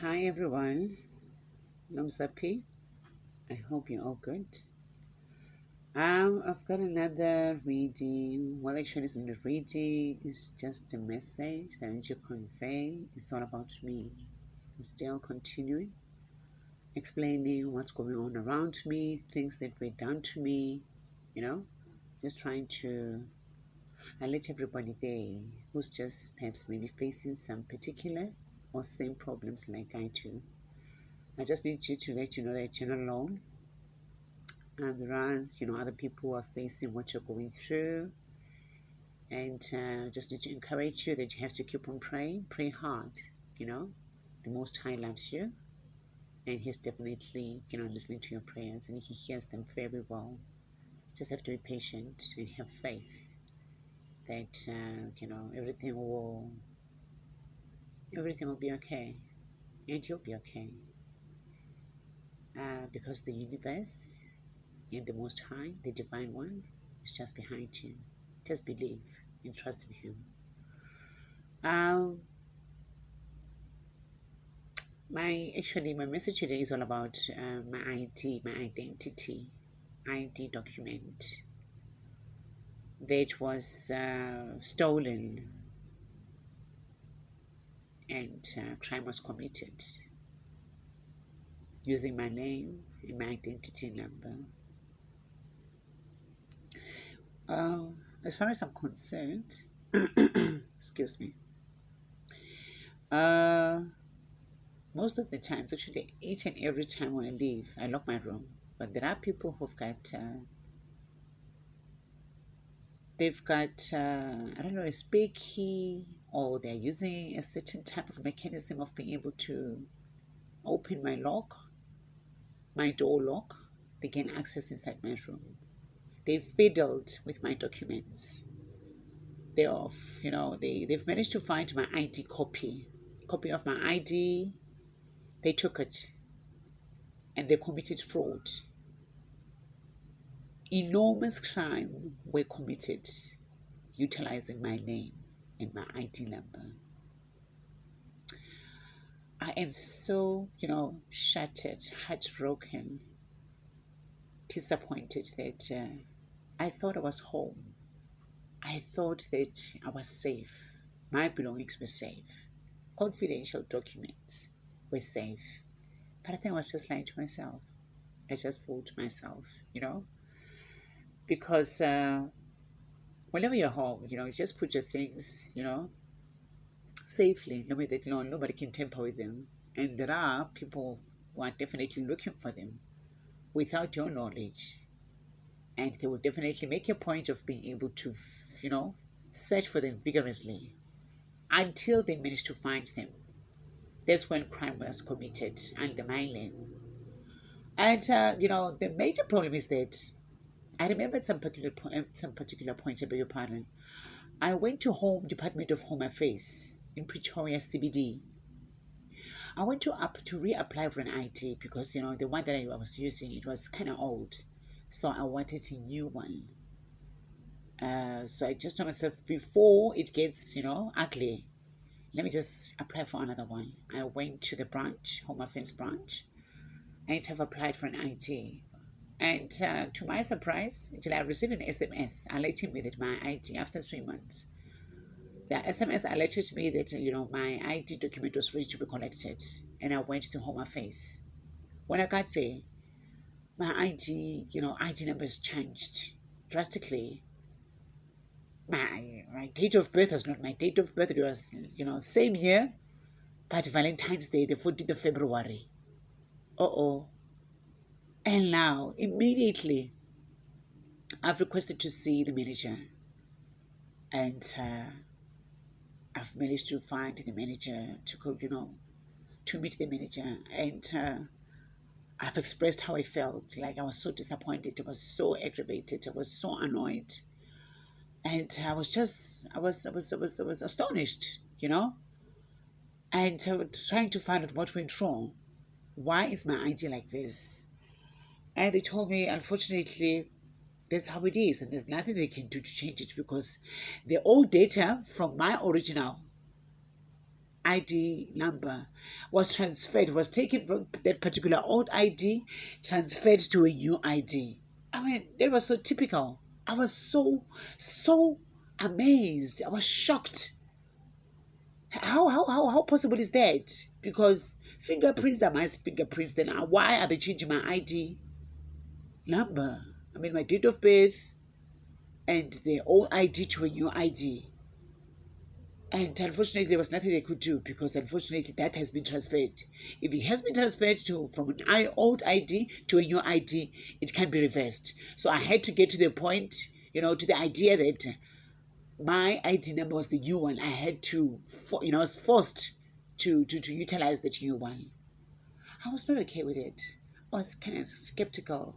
Hi everyone, Nomsapi. I hope you're all good. I've got another reading. Well, actually, it's not a reading. It's just a message that I need to convey. It's all about me. I'm still continuing, explaining what's going on around me, things that were done to me. You know, just trying to let everybody there who's just perhaps maybe facing some particular or same problems like I do. I just need you to let you know that you're not alone. And there are, other people who are facing what you're going through. And just need to encourage you that you have to keep on praying, pray hard. You know, the Most High loves you, and He's definitely, listening to your prayers, and He hears them very well. Just have to be patient and have faith that everything will be okay, and you'll be okay, because the universe and the Most High, the Divine One, is just behind you. Just believe and trust in Him. Um, my message today is all about my ID, my identity, ID document that was stolen and crime was committed using my name and my identity number. Uh, as far as I'm concerned, excuse me. Uh, Most of the times, actually, each and every time when I leave, I lock my room. But there are people who've got I don't know, a spare key, or they're using a certain type of mechanism of being able to open my lock, my door lock. They gain access inside my room. They've fiddled with my documents. They've managed to find my ID copy of my ID. They took it and they committed fraud. Enormous crime were committed utilizing my name and my ID number. I am so, shattered, heartbroken, disappointed that I thought I was home. I thought that I was safe. My belongings were safe. Confidential documents were safe. But I think I was just lying to myself. I just fooled myself, because whenever you're home, you just put your things, safely. Nobody can tamper with them. And there are people who are definitely looking for them without your knowledge. And they will definitely make a point of being able to, search for them vigorously until they manage to find them. That's when crime was committed under my name. And, the major problem is that I remember at some particular point, I beg your pardon, I went to Department of Home Affairs in Pretoria CBD. I went to reapply for an ID because the one that I was using, it was kind of old, so I wanted a new one. So I just told myself, before it gets ugly, let me just apply for another one. I went to the branch, Home Affairs branch, and have applied for an ID. And to my surprise, actually, I received an SMS alerting me that my ID after 3 months. The SMS alerted me that my ID document was ready to be collected, and I went to Home Affairs. When I got there, my ID numbers changed drastically. My date of birth was not my date of birth. It was same year, but Valentine's Day, the 14th of February. Oh, and now immediately I've requested to see the manager, and I've managed to find the manager to go, to meet the manager, and I've expressed how I felt. Like I was so disappointed, I was so aggravated, I was so annoyed, and I was astonished, and trying to find out what went wrong. Why is my ID like this? And they told me, unfortunately, that's how it is, and there's nothing they can do to change it because the old data from my original ID number was transferred, was taken from that particular old ID, transferred to a new ID. I mean, that was so typical. I was so amazed. I was shocked. How possible is that? Because fingerprints are my fingerprints. Then why are they changing my ID number? I mean, my date of birth and the old ID to a new ID. And unfortunately, there was nothing they could do because unfortunately that has been transferred. If it has been transferred to from an old ID to a new ID, it can be reversed. So I had to get to the point, to the idea that my ID number was the new one. I had to, I was forced to utilize the new one. I was not okay with it. I was kind of skeptical.